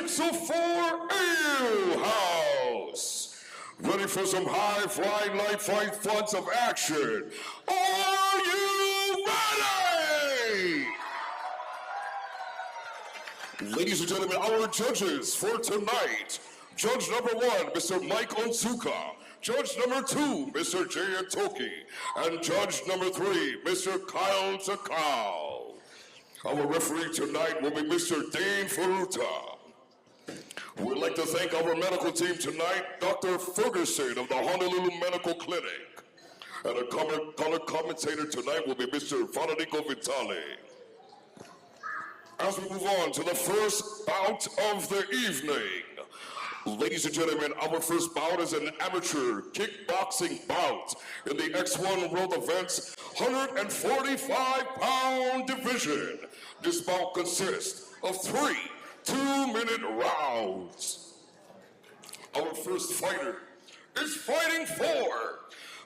604 Ale House. Ready for some high-flying, light-flying fronts of action? Are you ready? Ladies and gentlemen, our judges for tonight. Judge number 1, Mr. Mike Onsuka. Judge number 2, Mr. Jay Toki. And judge number 3, Mr. Kyle Takao. Our referee tonight will be Mr. Dane Furuta. We'd like to thank our medical team tonight, Dr. Ferguson of the Honolulu Medical Clinic. And a color commentator tonight will be Mr. Federico Vitale. As we move on to the first bout of the evening. Ladies and gentlemen, our first bout is an amateur kickboxing bout in the X1 World Events 145-pound division. This bout consists of 3 two-minute rounds. Our first fighter is fighting for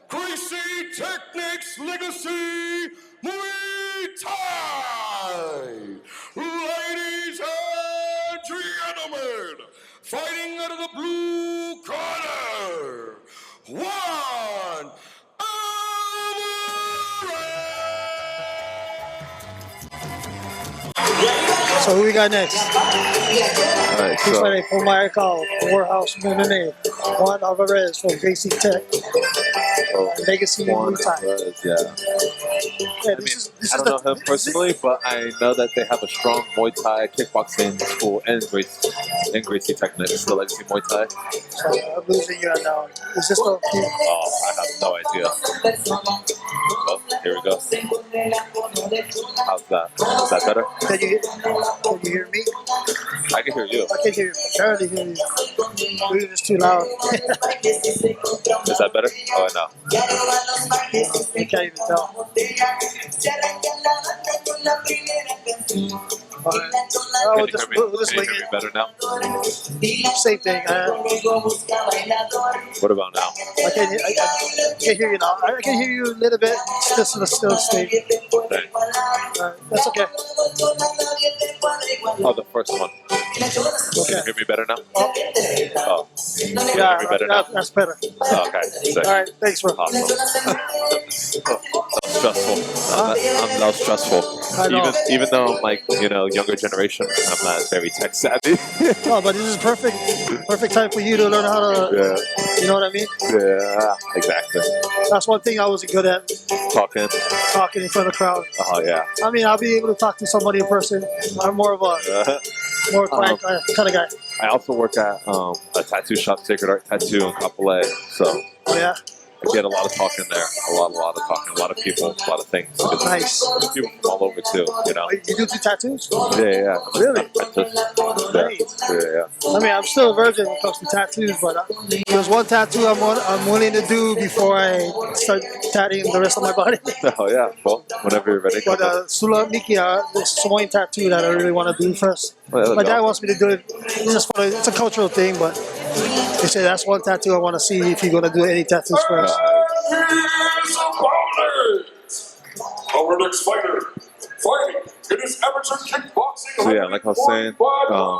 Gracie Techniques Legacy Muay Thai. Ladies and gentlemen, fighting out of the blue corner, Juan Alvarez. So who we got next? All right, He's fighting Pomai Akau, Warehouse MMA. Juan Alvarez from Gracie Tech. Legacy Muay Thai. Yeah. Yeah, I don't know him personally, but I know that they have a strong Muay Thai kickboxing school in Gracie Techniques, the Legacy Muay Thai. So I'm losing you right now. Is this the? Oh, I have no idea. Oh, here we go. How's that? Is that better? Can you hear me? I can hear you. I can hear you. I barely hear you. You're just too loud. Is that better? Oh, no. I can't even tell. Alright. We'll just Can you hear me better now? Same thing. What about now? I can't hear you now. I can hear you a little bit. It's still staying. That's okay. Oh, the first one. Okay. Can you hear me better now? Oh. Can you hear Yeah, me better now? that's better. Oh, okay. Sick. All right, thanks, bro. Awesome. That was stressful. That was stressful. I know. Even though I'm like, younger generation, I'm not very tech savvy. Oh, but this is perfect time for you to learn how to, you know what I mean? Yeah, exactly. That's one thing I wasn't good at. Talking in front of the crowd. Oh, yeah. I mean, I'll be able to talk to somebody in person. I'm more of a quiet kind of guy. I also work at a tattoo shop, Sacred Art Tattoo in Kapolei. So oh, yeah? I get a lot of talking there. A lot of talking. A lot of people, a lot of things. Nice. There's people from all over too, You do tattoos? Yeah. Really? Nice. Yeah. I mean, I'm still a virgin when it comes to tattoos, but there's one tattoo I'm willing to do before I start tattooing the rest of my body. Oh, yeah. Well, whenever you're ready. But Sulamiki, the Samoan tattoo that I really want to do first. My dad wants me to do it. It's a cultural thing, but they say that's one tattoo I want to see if you're going to do any tattoos first. Our next fighter, fighting in his amateur kickboxing. So yeah, like I was saying,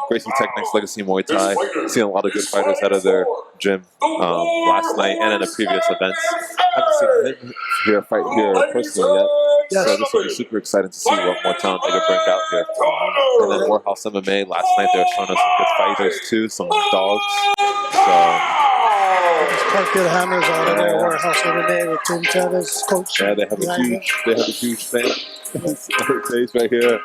Gracie Techniques Legacy Muay Thai. Seeing a lot of good fighters out of their gym last night and in the previous events. I haven't seen him here fight here personally yet. Yes. So this will be super exciting to see what more talent they can bring out here. And then Warehouse MMA last night, they were showing us some good fighters too, some dogs. So there's quite good hammers out of there. Warehouse MMA with Tim Chavez, coach. Yeah, they have a huge fan. He's right here.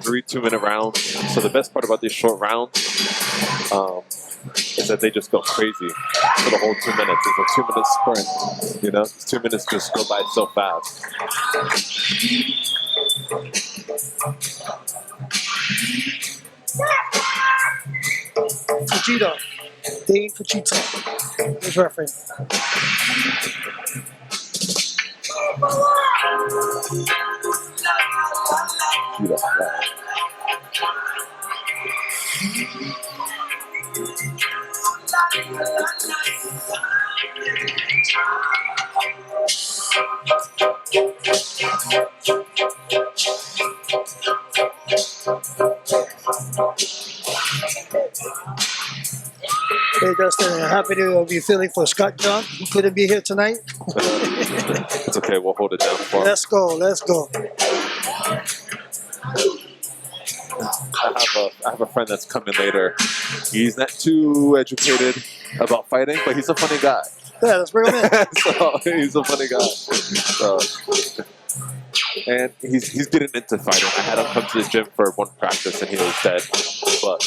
3 2-minute rounds. So the best part about these short rounds is that they just go crazy for the whole 2 minutes. It's a 2-minute sprint. 2 minutes just go by so fast. Fujita. Dane Fujita. His referee. Okay, Dustin, happy to be feeling for Scott John, who couldn't be here tonight. It's okay. We'll hold it down for him. Let's go. Let's go. I have a friend that's coming later. He's not too educated about fighting, but he's a funny guy. Yeah, let's bring him in. So he's a funny guy. So, and he's getting into fighting. I had him come to the gym for one practice, and he was dead. But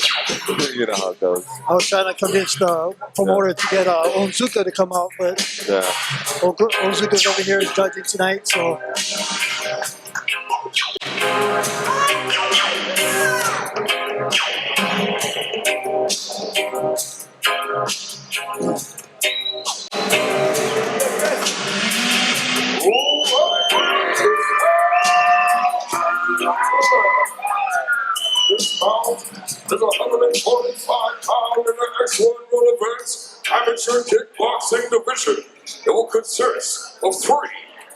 you know how it goes. I was trying to convince the promoter to get Onzuka to come out, but Onzuka's over here judging tonight, so. This bout is 145 pound in the X1 World Advance Amateur Kickboxing Division. It will consist of 3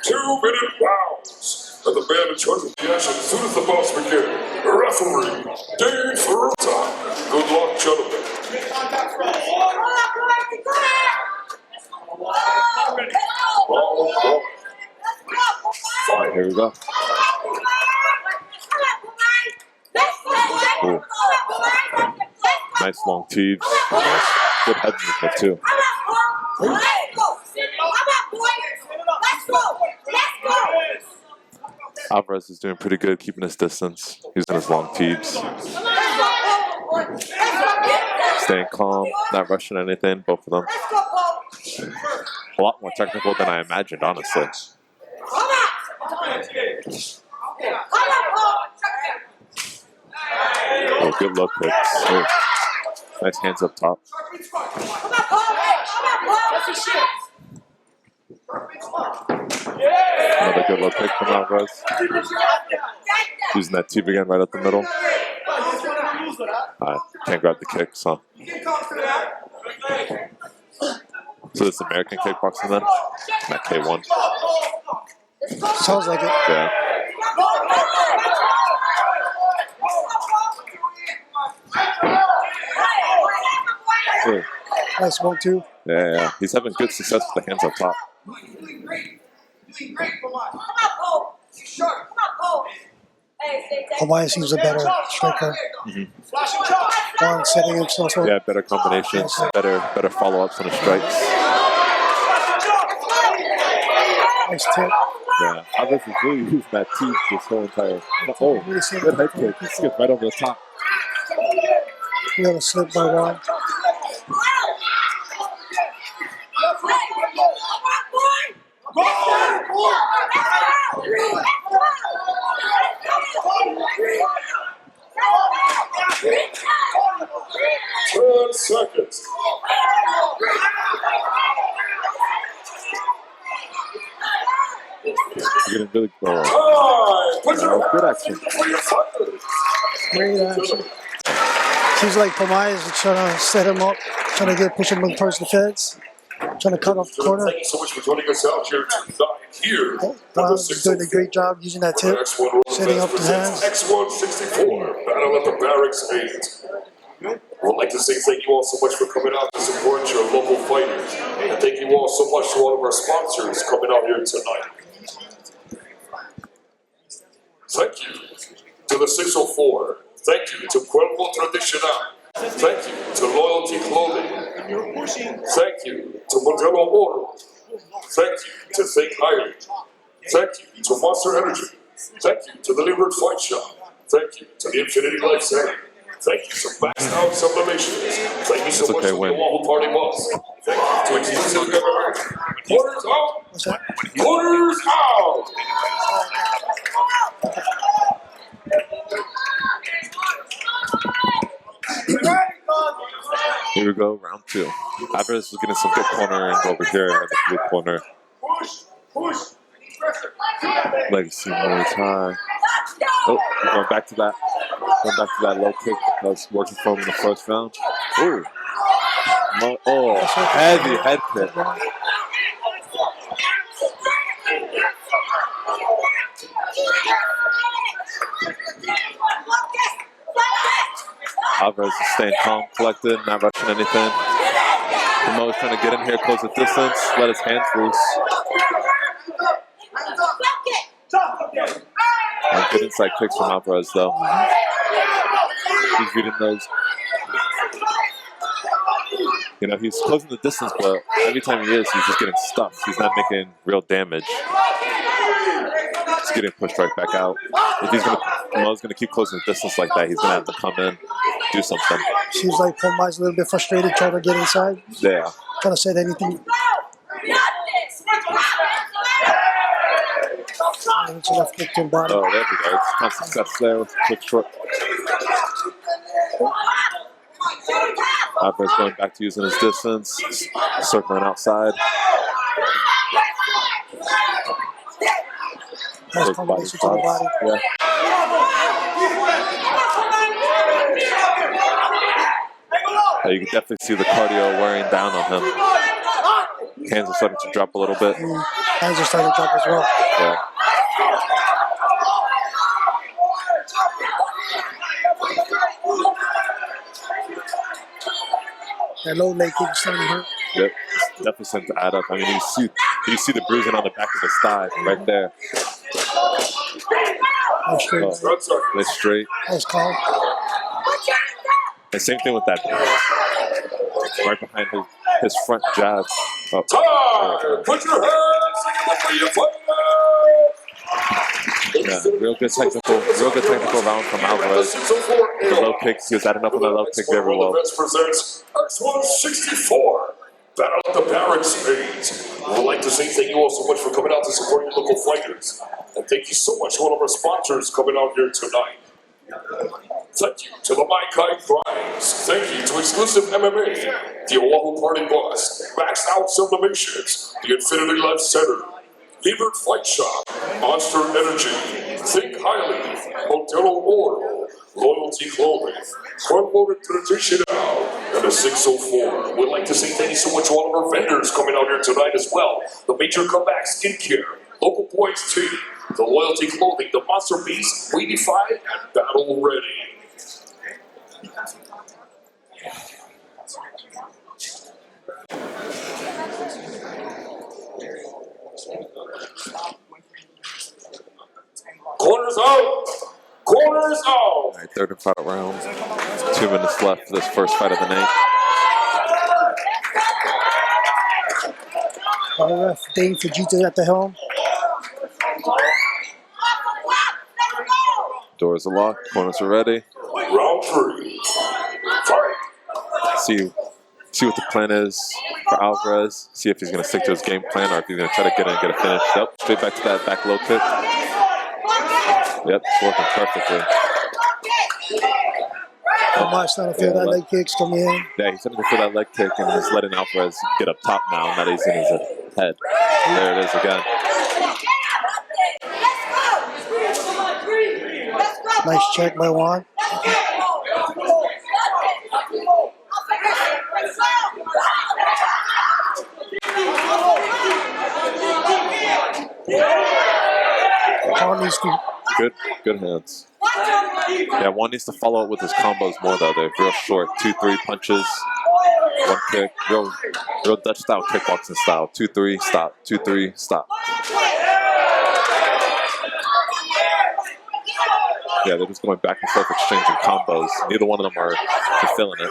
2-minute rounds. And the man in charge of the action as soon as the bouts begin, referee Dave Ferrota. Good luck, gentlemen. Fine, here we go. Ooh. Nice long teeps. Good head movement too. Alvarez is doing pretty good keeping his distance, using his long teeps. Staying calm, not rushing anything, both of them. A lot more technical than I imagined, honestly. Oh, good low kicks. Oh. Nice hands up top. Another good low kick from Alvarez. Using that teep again right up the middle. Can't grab the kicks, huh? So this is American kickboxing then? Not K1. Sounds like it. Yeah. Yeah. Nice 1-2. Yeah. He's having good success with the hands up top. Pomai seems a better striker. Juan setting himself up. Yeah, better combinations, better follow-ups on the strikes. Nice tip. Yeah, Alvarez is really using that teeth this whole entire. Oh, good head kick. He skipped right over the top. We got a slip by Juan. Seconds. You're getting really good. Good action. Great action. Seems like Pomai is trying to set him up, trying to push him towards the fence, trying to cut off the corner. Thank you so much for joining us out here tonight. Here, Juan's doing a great job using that tip, setting up the hands. X164, Battle at the Barracks 8. I would like to say thank you all so much for coming out to support your local fighters. And thank you all so much to all of our sponsors coming out here tonight. Thank you to the 604. Thank you to Cuerpo Tradicional. Thank you to Loyalty Clothing. Thank you to Modelo Oro. Thank you to Think Highly. Thank you to Monster Energy. Thank you to the Liberty Fight Shop. Thank you to the Infinity Life Center. Thank you to Maxed Out Sublimations. Thank you so much to the Wahoo Party Boss. Thank you to Exclusive Government. Quarters out. Quarters out. Here we go, round 2. Alvarez is getting some good cornering over here in the blue corner. Legacy Muay Thai. Oh, we're going back to that. Going back to that low kick that was working for him in the first round. Ooh. Oh, heavy head kick. Alvarez is staying calm, collected, not rushing anything. Pomo's trying to get in here, close the distance, let his hands loose. And good inside kicks from Alvarez, though. He's reading those. You know, he's closing the distance, but every time he is, he's just getting stuck. He's not making real damage. He's getting pushed right back out. If Pomo's gonna keep closing the distance like that, he's gonna have to come in, do something. Seems like Pomai's a little bit frustrated trying to get inside. Yeah. Trying to say anything. Left kick to the body. Oh, there we go. It's constant steps there with quick short. Alvarez going back to using his distance, circling outside. Nice combination to the body. Yeah. You can definitely see the cardio wearing down on him. Hands are starting to drop a little bit. Hands are starting to drop as well. Yeah. That low leg kick is starting to hurt. Yep, it's definitely starting to add up. I mean, you see the bruising on the back of his thigh right there. Nice straight. Nice straight. Nice call. And same thing with that. Right behind his front jab. Oh. Put your hands together for your fighter. Yeah, real good technical round from Alvarez. The low kicks, he was adding up on the low kick very well. Presents X164, Battle at the Barracks page. We would like to say thank you all so much for coming out to support your local fighters. And thank you so much to all of our sponsors coming out here tonight. Thank you to the Maikai Crimes. Thank you to Exclusive MMA, the Oahu Party Bus, Maxed Out Sublimations, the Infinity Life Center, Levered Fight Shop, Monster Energy, Think Highly, Modelo Oil, Loyalty Clothing, Front-Loaded Traditional, and the 604. We'd like to say thank you so much to all of our vendors coming out here tonight as well. The Major Comeback Skincare, Local Boys Tea, the Loyalty Clothing, the Monster Beast, Weedify, and Battle Ready. Corners out! Corners out! All right, third and final round. 2 minutes left for this first fight of the night. Ref Dave Fujita at the helm. Doors are locked, corners are ready. Round 3. Fight! See what the plan is for Alvarez. See if he's going to stick to his game plan or if he's going to try to get in and get a finish. Yep, straight back to that back low kick. Yep, it's working perfectly. Pomai starting to feel that leg kicks coming in. Yeah, he's starting to feel that leg kick and he's letting Alvarez get up top now that he's in his head. There it is again. Nice check by Juan. Juan needs to. Good hands. Yeah, Juan needs to follow up with his combos more though. They're real short. 2-3 punches, 1 kick. Real Dutch style kickboxing style. 2-3, stop. 2-3, stop. Yeah, they're just going back and forth exchanging combos. Neither one of them are fulfilling it.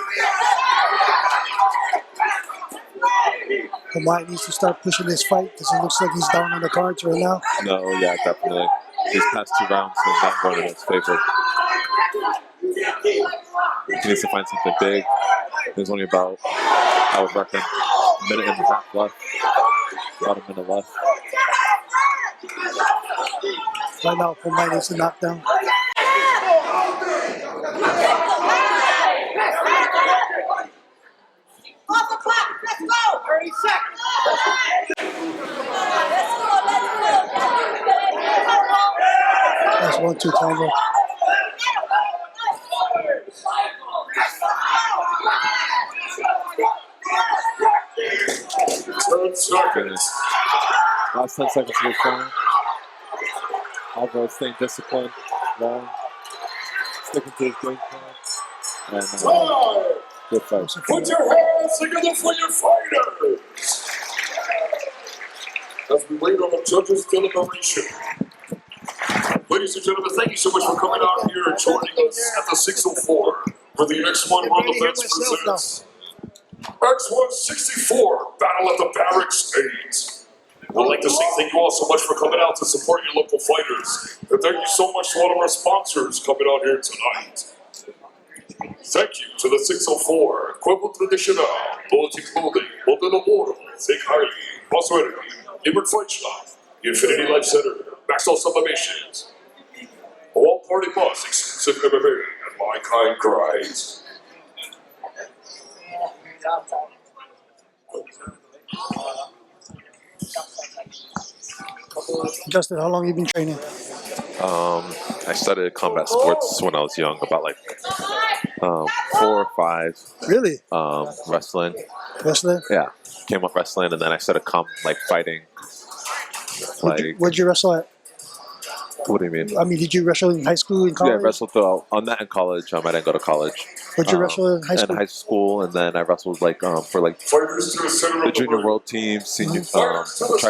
Pomai needs to start pushing this fight because it looks like he's down on the cards right now. No, yeah, definitely. These past 2 rounds have not gone in his favor. He needs to find something big. There's only about, I would reckon, a minute and a half left. About a minute left. Right now, Pomai needs to knock down. Off the clock, let's go! 30 seconds. That's 1-2 combo. Last 10 seconds of the time. Alvarez staying disciplined, long, sticking to his game plan. And good fight. Put your hands hands together for your fighters. As we wait on the judges' deliberation. Ladies and gentlemen, thank you so much for coming out here and joining us at the 604 for the X1 World Events presents X164 Battle at the Barracks 8. We'd like to say thank you all so much for coming out to support your local fighters. And thank you so much to all of our sponsors coming out here tonight. Thank you to the 604, Cuerpo Tradicional, Loyalty Clothing, Modelo Oro, Think Highly, Prosperity, Liberty Fight Shop, Infinity Life Center, Maxwell Sublimations, All Party Boss, Exclusive MMA, and My Kind Cries. Justin, how long have you been training? I started combat sports when I was young, about like 4 or 5. Really? Wrestling. Wrestling? Yeah, came up wrestling, and then I started fighting. Where'd you wrestle at? What do you mean? I mean, did you wrestle in high school, in college? Yeah, I wrestled throughout. On that in college. I didn't go to college. Where'd you wrestle in high school? In high school, and then I wrestled for the junior world team, senior. Tried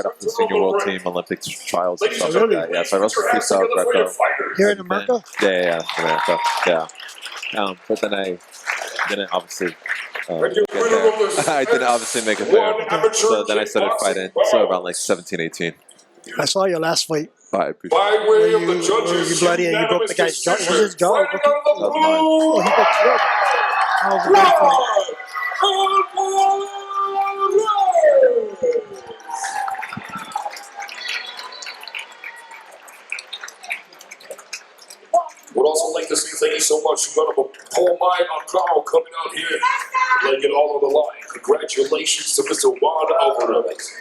out for the senior world team, Olympic trials and stuff like that. Yeah, so I wrestled freestyle, Greco. Here in America? Yeah, America. Yeah. But then I didn't obviously. Get there. I didn't obviously make it there. So then I started fighting. So around like 17, 18. I saw your last fight. I appreciate it. By way of the judges, You bloody and you broke the guy's jaw. Was his jaw? fighting out of the Oh, he got killed. That was a great fight. Would also like to say thank you so much to Pomai Akau coming out here, laying it all on the line. Congratulations to Mr. Juan Alvarez.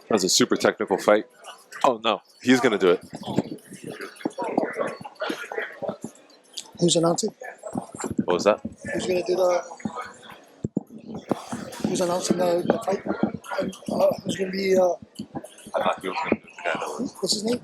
That was a super technical fight. Oh no, he's gonna do it. Who's announcing? What was that? Who's going to do the... Who's announcing the fight? And, who's going to be... I thought he was gonna do it. What's his name?